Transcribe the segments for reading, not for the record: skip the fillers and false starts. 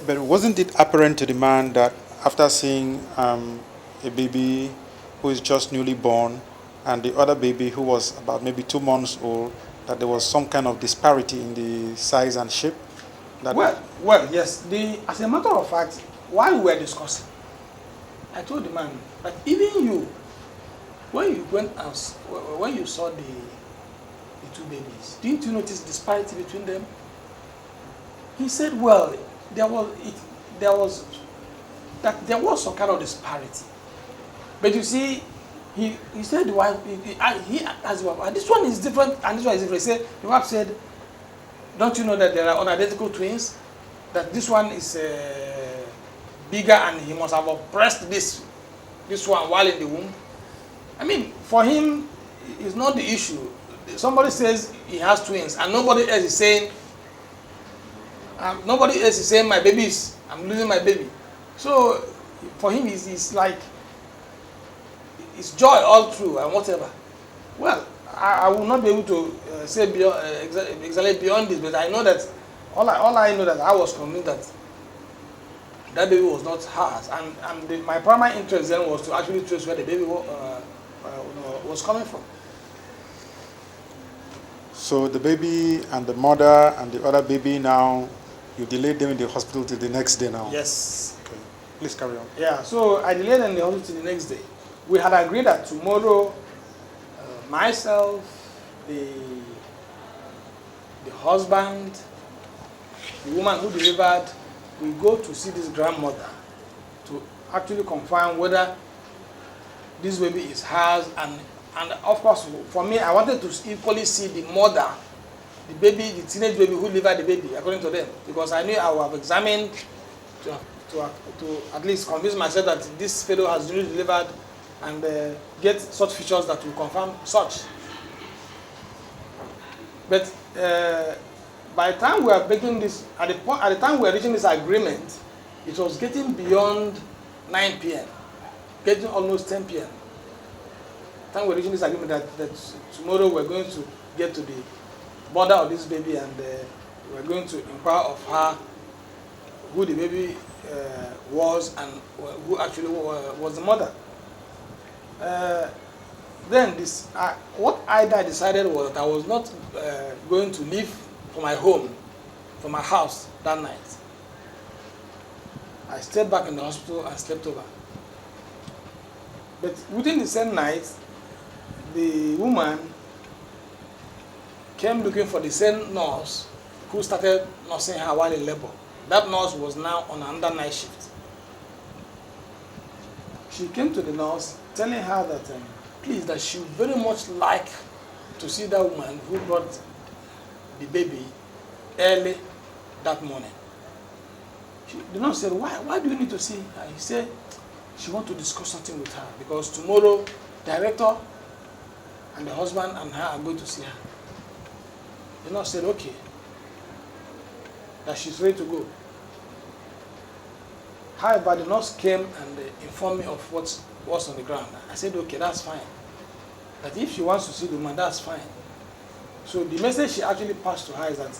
But wasn't it apparent to the man that after seeing a baby who is just newly born and the other baby who was about maybe 2 months old, that there was some kind of disparity in the size and shape? That Yes. As a matter of fact, while we were discussing, I told the man that even you, when you went out, when you saw the two babies, didn't you notice disparity between them? He said, well, there was it, there was some kind of disparity, but you see, he said the wife, he asked the wife, this one is different and this one is different. He said, the wife said, don't you know that there are unidentical twins? That this one is bigger and he must have oppressed this one while in the womb. I mean, for him, it's not the issue. Somebody says he has twins, and nobody else is saying, my baby is, I'm losing my baby. So for him, it's like, it's joy all through and whatever. Well, I will not be able to say beyond, exactly beyond this, but I know that all I know that I was convinced that baby was not hers, and my primary interest then was to actually trace where the baby was coming from. so the baby and the mother and the other baby now, you delayed them in the hospital till the next day now. Yes. Okay. Please carry on. Yeah. So I delayed them in the hospital the next day. We had agreed that tomorrow, myself, the husband, the woman who delivered, we go to see this grandmother to actually confirm whether this baby is hers, and of course for me, I wanted to equally see the mother, the baby, the teenage baby who delivered the baby, according to them, because I knew I would have examined to at least convince myself that this fellow has really delivered, and get such features that will confirm such. But by the time we are making this, at the time we are reaching this agreement, it was getting beyond 9 p.m., getting almost 10 p.m. The time we are reaching this agreement that tomorrow we are going to get to the border of this baby, and we are going to inquire of her who the baby was and who actually was the mother. Then what I decided was that I was not going to leave from my home, from my house that night. I stayed back in the hospital and slept over. But within the same night, the woman came looking for the same nurse who started nursing her while in labor. That nurse was now on another night shift. She came to the nurse telling her that please, that she would very much like to see that woman who brought the baby early that morning. The nurse said, why do you need to see her? He said, she wants to discuss something with her, because tomorrow, director and the husband and her are going to see her. The nurse said, okay, that she's ready to go. However, the nurse came and informed me of what was on the ground. I said, okay, that's fine. That if she wants to see the woman, that's fine. So the message she actually passed to her is that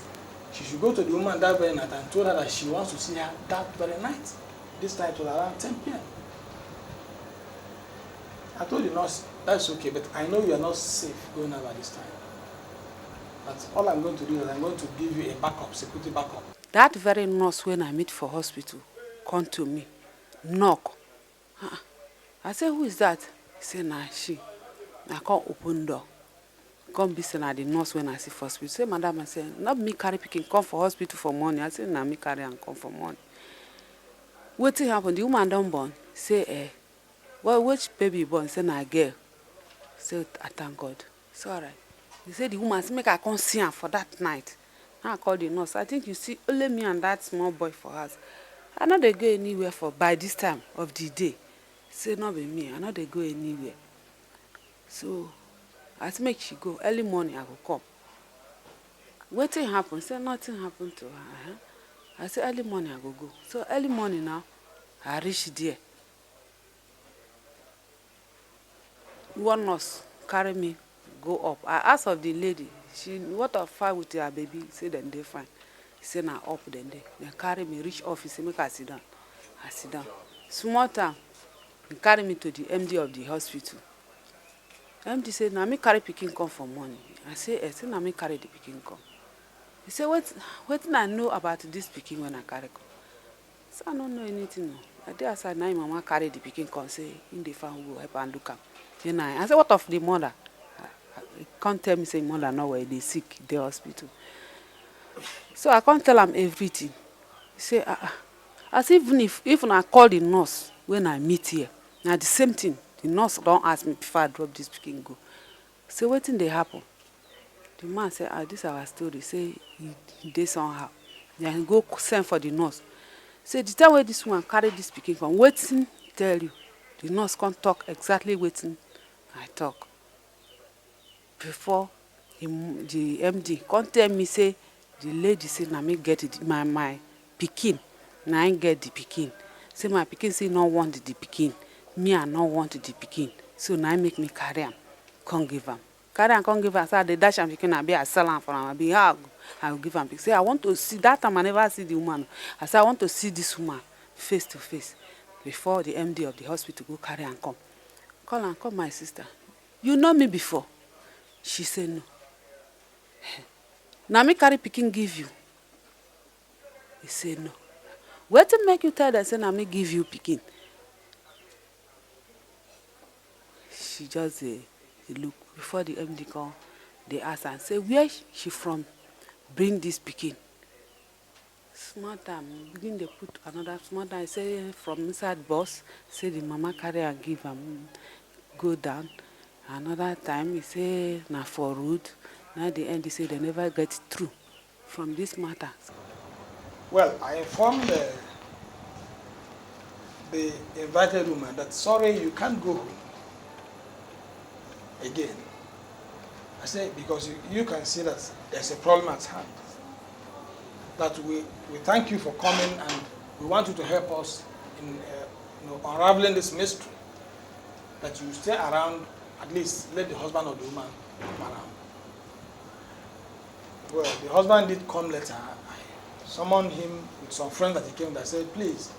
she should go to the woman that very night and told her that she wants to see her that very night. This time it was around 10 p.m. I told the nurse, that's okay, but I know you are not safe going out at this time. That's all I'm going to do, is I'm going to give you a backup, security backup. That very nurse when I meet for hospital come to me, knock. I say, who is that? He say, nah, she. I can't open door. Come be saying the nurse when I see for hospital. Say, madam, I say, not me carry picking, come for hospital for money. I say, nah, me carry and come for money. What thing happen? The woman don't born. Say, well, which baby born? Say, nah, girl. Say, I thank God. It's all right. He said, the woman say, make I come see her for that night. Now I call the nurse. I think you see only me and that small boy for us. I know they go anywhere for by this time of the day. Say, not be me. I know they go anywhere. So I say, make she go. Early morning I go come. Wetin happen? Say nothing happened to her. I say early morning I go go. So early morning now, I reach there. One nurse carry me go up. I ask of the lady, what of fight with her baby? Say then they fine. He say na up dem dey. Dem carry me reach office, say make I sit down. I sit down. Small time, he carry me to the MD of the hospital. MD say na me carry pikin come for morning. I say say na me carry the pikin come. He say wetin I know about this pikin when I carry come. So I don't know anything. No. I dey outside now, mama carry the pikin come say in the farm go help and look am. Then I say what of the mother? He can't tell me say mother no well, they sick, dey hospital. So I can't tell am everything. He say as even if I call the nurse when I meet here, now the same thing. The nurse don't ask me before I drop this pikin go. Say wetin dey happen? The man say this our story. Say he dey somehow. Then he go send for the nurse. Say the time wey this woman carry this pikin come, wetin tell you? The nurse can't talk exactly wetin I talk. Before the MD can't tell me say the lady say na me get it, my pikin, na I get the pikin. Say my pikin say no want the pikin, me I no want the pikin. So now make me carry am, come give am. Carry am, come give am. Say they dash am pikin, I be I sell am for am. I be how I will give am pikin. Say I want to see that time. I never see the woman. I say I want to see this woman face to face before the MD of the hospital go carry am come. Call am, come my sister. You know me before? She said no. Now me carry pikin give you. He said no. Wetin make you tell them say na me give you pikin? She just look before the MD come. They ask and say where she from bring this pikin. Small time begin dey put another small time. Say from inside bus. Say the mama carry and give am go down. Another time he say na for road. Now the end he say they never get through from this matter. Well, I informed the invited woman that sorry, you can't go home again. I said because you can see that there's a problem at hand. That we thank you for coming and we want you to help us in unraveling this mystery. That you stay around, at least let the husband of the woman come around. Well, the husband did come later. I summoned him with some friends that he came that said, please,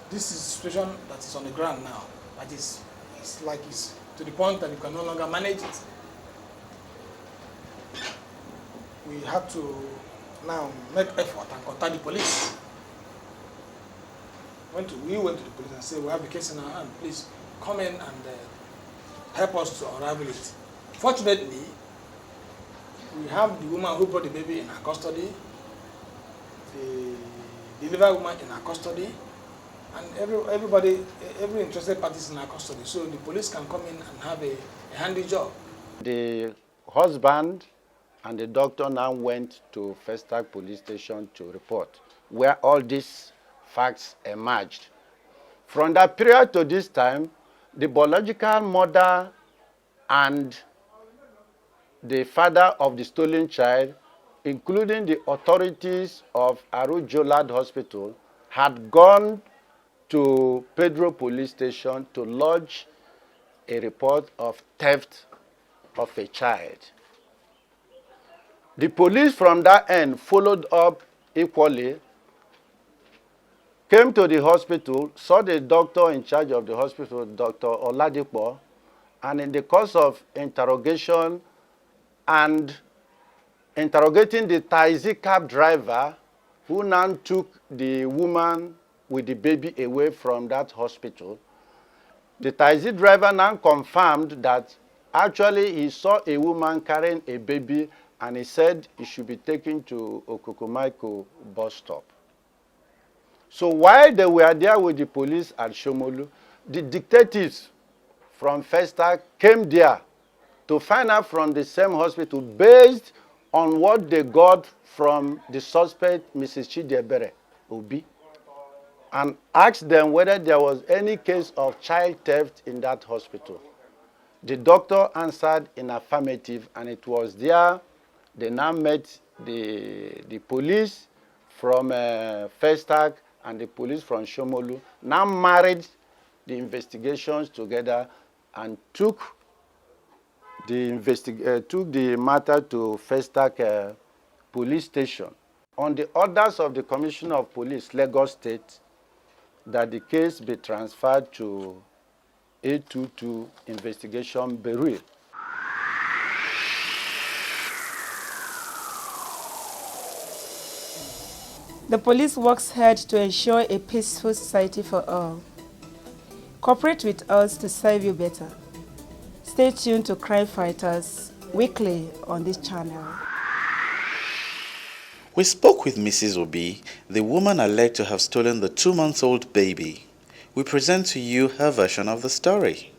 this is a situation that is on the ground now. That is, it's to the point that you can no longer manage it. We have to now make effort and contact the police. We went to the police and said, we have a case in our hand. Please come in and help us to unravel it. Fortunately, we have the woman who brought the baby in her custody, the delivery woman in her custody, and every interested party is in her custody. So the police can come in and have a handy job. The husband and the doctor now went to Festac police station to report, where all these facts emerged. From that period to this time, the biological mother and the father of the stolen child, including the authorities of Arujolad Hospital, had gone to Pedro police station to lodge a report of theft of a child. The police from that end followed up equally, came to the hospital, saw the doctor in charge of the hospital, Dr. Oladipo, and in the course of interrogation and interrogating the taxi cab driver, who now took the woman with the baby away from that hospital, the taxi driver now confirmed that actually he saw a woman carrying a baby and he said he should be taken to Okokomaiko bus stop. So while they were there with the police at Shomolu, the detectives from Festac came there to find out from the same hospital based on what they got from the suspect, Mrs. Chidiebere Obi, and asked them whether there was any case of child theft in that hospital. The doctor answered in affirmative, and it was there they now met the police from Festac and the police from Shomolu, now married the investigations together and took the matter to Festac Police Station on the orders of the Commissioner of Police, Lagos State, that the case be transferred to A22 Investigation Bureau. The police works hard to ensure a peaceful society for all. Cooperate with us to serve you better. Stay tuned to Crime Fighters weekly on this channel. We spoke with Mrs. Obi, the woman alleged to have stolen the 2-month-old baby. We present to you her version of the story.